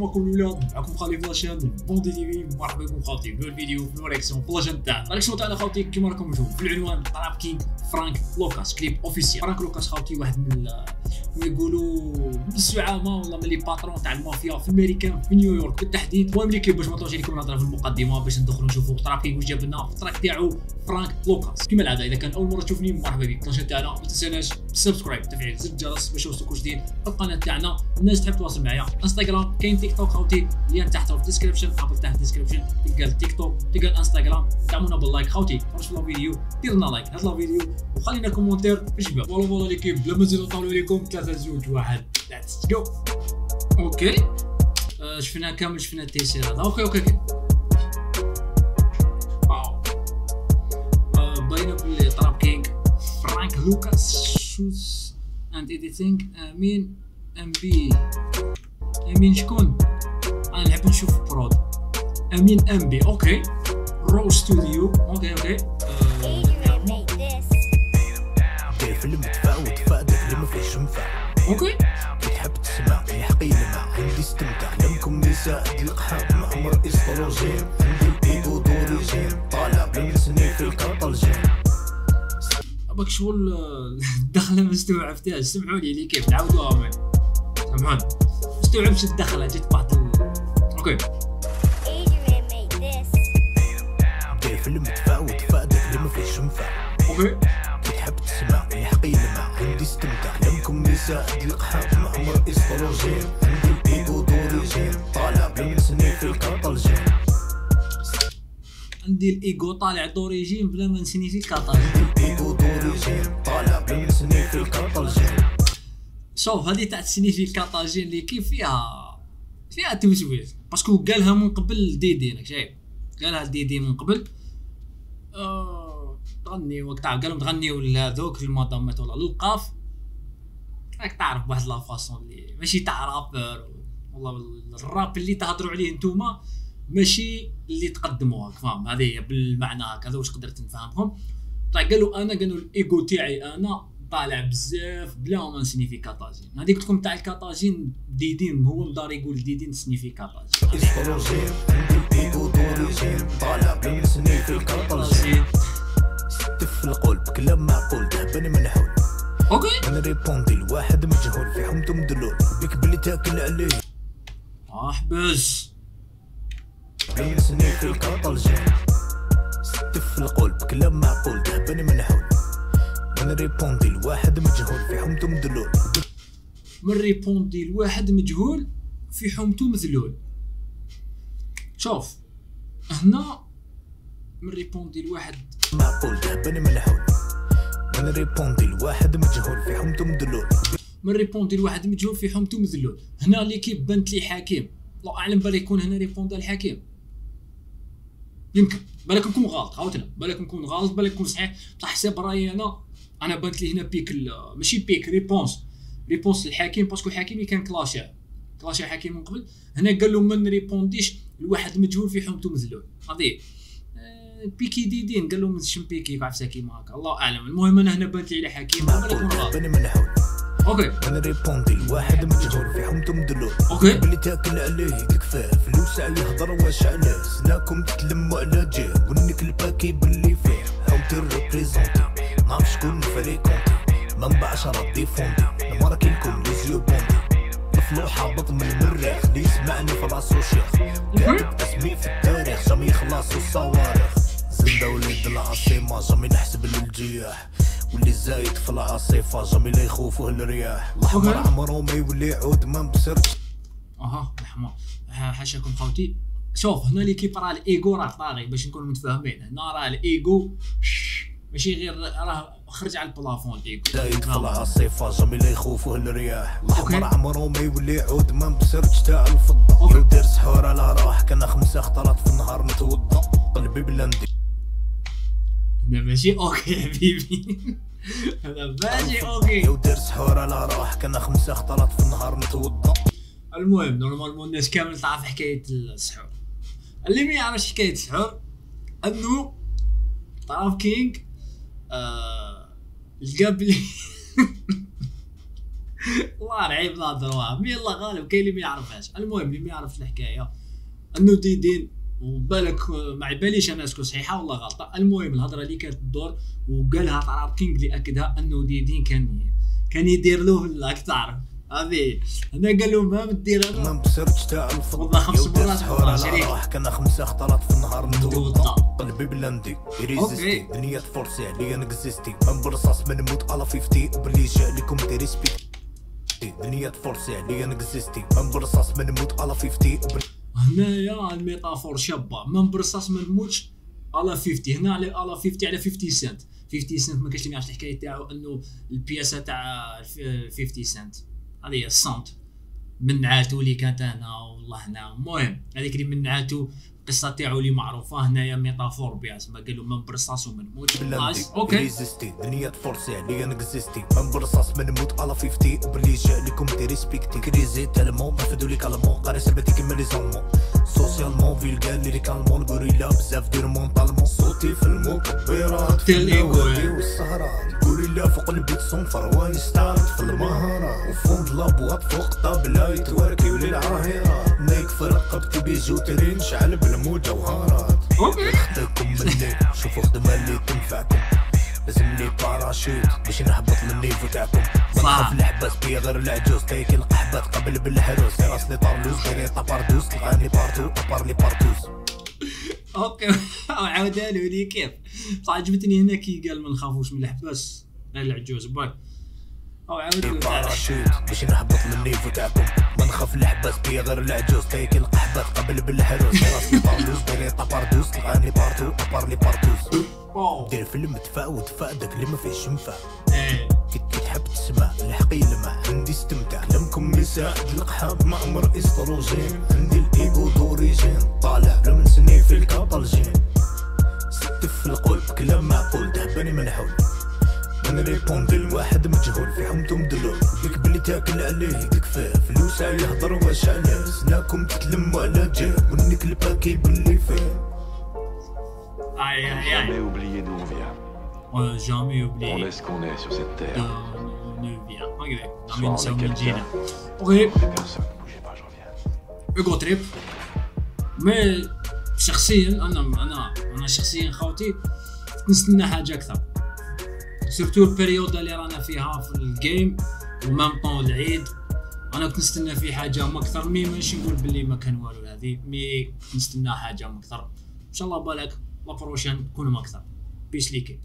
معكم الولاد، معكم خالي فلاشان بوندي تي في. مرحبا بكم خوتي في الفيديو في الرياكسيون في لاجين تاعنا. الرياكسيون تاعنا خوتي كيما راكم تشوفوا في العنوان طراب كينغ فرانك لوكاس كليب اوفيسيال. فرانك لوكاس خوتي واحد من يقولوا من الزعامه والله من لي باترون تاع المافيا في امريكان في نيويورك بالتحديد. المهم ليكيب باش ما نطولش عليكم نهضر في المقدمه باش ندخلوا نشوفوا طراب كينغ واش جاب لنا في التراك تاعو فرانك لوكاس. كيما العاده اذا كان اول مره تشوفني مرحبا بك. اللاجين تاعنا ما تنساناش سبسكرايب تفعيل زر الجرس باش يوصلكوا جديد القناه تاعنا. الناس تحب تواصل معايا انستغرام كاين تيك توك خوتي اللين تحت في الديسكريبشن. قبل تحت الديسكريبشن تلقى التيك توك تلقى الانستغرام. دعمونا باللايك خوتي. تفرجوا في الفيديو دير لنا لايك هذا الفيديو وخلينا كومونتير في الشباب. فوالا ليكيب بلا ما نزيدو نطولوا عليكم 3 2 1 ليتس جو. اوكي شفنا كامل شفنا التيسير هذا. اوكي واو باينه بلي طراب كينغ فرانك لوكاس شوز اند ايديتينغ امين ام بي. امين شكون؟ انا نحب نشوف برود امين ام بي. اوكي رو ستوديو. اوكي كيف المدفع وتفادك اللي ما فيش منفع. اوكي تحب تسمع يحقي لمع عندي استمتع لمكم نساء القحاب مع عمر استروجين عندي الايدو دوريجين طالع بلمسني في الكطلجين. اباك شغل الدخله ما استوعبتهاش. سمعوا لي كيف نعاودوها من سمعوني ما استوعبتش الدخله جات واحد اوكي كيف المدفع وتفادك اللي ما فيش منفع. اوكي تحب تسمع يحقي لمع عندي استمتع لمكم نساء القحاب مع عمر استروجين عندي الايدو دوريجين طالع بلمسني في الكطلجين. عندي الايجو طالع دوريجين بلا ما نسني في الكاطاج. الايدو دوريجين طالع بلمسني في الكطلجين. شوف هذه تاع تسني في الكاطاجين اللي كيف فيها توسويس باسكو قالها من قبل ديدي. راك شايف قالها ديدي من قبل. تغني وقت قالهم تغنيو لهذوك المدامات ولا للقاف. راك تعرف واحد لا فاصون اللي ماشي تاع رابر والله الراب اللي تهضروا عليه نتوما ماشي اللي تقدموها فاهم. هذه هي بالمعنى هكذا واش قدرت نفهمهم. طيب قالوا الايجو تاعي انا طالع بزاف بلا ما نسني في كاتاجين. هذيك قلت لكم تاع الكاتاجين ديدين هو مدار يقول ديدين نسني في كاتاجين. استروجين عندي الايدو دوريجين طالع بلمسني في الكطلجين. ستف القلب كلام معقول ذهبني منحول. اوكي انا ريبوندي لواحد مجهول في حمته مدلول بيك بلي تاكل عليه احبس بلمسني في الكطلجين. ستف القلب كلام معقول ذهبني منحول. انا ريبوندي لواحد مجهول في حمته مدلول. من ريبوندي لواحد مجهول في حومته مذلول. شوف هنا من ريبوندي لواحد معقول ذهبني منحول. انا ريبوندي لواحد مجهول في حومته مدلول. من ريبوندي لواحد مجهول في حومته مذلول. هنا ليكيب بنت لي حكيم. الله اعلم بالي يكون هنا ريبوندا الحكيم. يمكن بالك نكون غلط خاوتنا بالك نكون غلط بالك نكون صحيح بصح حساب رايي انا بانت لي هنا بيك ماشي بيك ريبونس للحكيم باسكو الحكيم كان كلاشر حكيم من قبل. هنا قال له من ريبونديش لواحد مجهول في حومته مذلول. هذه بيكي ديدين قال له من شمبيكي عفسه كيما هكا الله اعلم. المهم انا هنا بانت لي على حكيم بالك نكون غلط. اوكي انا ريبوندي لواحد مجهول في حومته مدلول. اوكي بلي تاكل عليه الكفاف فلوس يهضر واش علاه سناكم تتلموا على جاه ونك الباكي باللي فيه حومتي ريبريزونتي نعرف شكون فريكونتي منبع 10 ديفوندي الماركي لكم ليزيو بوندي طفلو حابط من المريخ اللي يسمعني في راسو شيخ كاتب اسمي في التاريخ جامي يخلصوا الصواريخ زنده وليد العاصمه جامي نحسب للجياح واللي زايد في العاصفه جامي لا يخوفوه الرياح. الاحمر عمره ما يولي عود ما مبصرش. الاحمر حاشاكم خوتي. شوف هنا ليكيب راه الايجو راه طاغي باش نكونوا متفاهمين. هنا راه الايجو ماشي غير راه خرج على البلافون الايجو زايد في العاصفه جامي لا يخوفوه الرياح. الاحمر عمره ما يولي عود ما مبصرش تاع الفضه يدير سحور على روح كان 5 خطرات في النهار نتوضا قلبي بلندي. هذا ماشي اوكي حبيبي هذا ماشي اوكي. يدير سحور على روح كان 5 خطرات في النهار نتوضا. المهم نورمالمون الناس كامل تعرف حكايه السحور. اللي ما يعرفش حكايه السحور انه طراب كينغ لقى بلي والله عيب نهضروها مي الله غالب. كاين اللي ما يعرفهاش. المهم اللي ما يعرفش الحكايه انه ديدين وبالك ما باليش انا اسكو صحيحه ولا غلطه. المهم الهضره اللي كانت تدور وقالها طراب كينغ اللي اكدها انه ديدين كان يدير له لاك تعرف هذه. انا قال له ما دير انا ما بسرتش تاع الفضل والله 5 مرات راح كان 5 خطرات في النهار مدوطة. قلبي بلاندي ريزيستي دنيا تفرسي عليا نكزيستي من برصاص من موت على 50 وبلي جا لكم دي ريسبيكت دنيا تفرسي عليا نكزيستي من برصاص من موت على 50. هنايا الميتافور شابه من برصاص ما نموتش على 50. هنا على 50 على 50 سنت. 50 سنت ما كاينش اللي ما يعرفش الحكايه تاعو انه البياسه تاع 50 سنت هذه هي السنت من عاتو اللي كانت هنا والله هنا. المهم هذيك اللي من عاتو القصه تاعو اللي معروفه هنايا ميتافور بها تسمى قالوا من برصاص ومن موت. اوكي ريزيستي دنيا تفرسي عليا نكزيستي من برصاص من موت على 50 وبلي جا لكم دي ريسبيكتي كريزي تالمون نفدو لي كالمون قاري سلبتي كيما لي زالمون سوسيالمون فيلغال لي كالمون غوريلا بزاف دير مونطالمون صوتي في المكبرات في الايغوي والسهرات غوريلا فوق البيت صنفر واني ستارت في المهارات وفوند لابواط فوق طابله يتوركيو للعاهرات نايك في رقبتي بيجوتري نشعل بالمجوهرات. خدكم مني شوفوا خدمه اللي تنفعكم لازم لي باراشوت باش نهبط للنيفو تاعكم. ما نخاف الحباس بيا غير العجوز تايكي القحبات قبل بالحروس راس لي طارلوز غير طاباردوس تلقاني بارتو ابار لي بارتوس. اوكي عاودها له لي كيف بصح عجبتني هنا كي قال ما نخافوش من الحباس غير العجوز باك او عاود له باراشوت باش نهبط للنيفو تاعكم. ما نخاف الحباس بيا غير العجوز تايكي القحبات قبل بالحروس راس لي طارلوز غير طاباردوس تلقاني بارتو ابار لي بارتوس. دير فيلم دفاع ودفاع داك اللي ما فيهش منفع كي تحب تسمع الحق يلمع عندي استمتاع كلامكم يساعد القحاب ما عمر استروجين عندي الايغو دوريجين طالع من سني في الكابالجين ستف في القلب كلام معقول دهباني منحول انا ريبوندي لواحد مجهول في حمتو مدلول بيك بلي تاكل عليه تكفاه فلوس يهضر واش عليه سناكم تتلموا على جاب ونك الباكي باللي فيه. Jamais oublier d'où on vient. On n'a jamais oublié. On est ce qu'on est sur cette terre. On vient. Ok. Soit on est quelqu'un. Ok. On est personne. Bougez pas, je reviens. ايجو تريب. مي شخصيا انا شخصيا خوتي نستنى حاجه اكثر. سورتو البريود اللي رانا فيها في الجيم ومام طون العيد انا كنت نستنى فيه حاجه اكثر. مي ماشي نقول باللي ما كان والو هذه مي نستنى حاجه اكثر ان شاء الله. بالك لا بروشين تكونوا اكثر. بيس ليكي.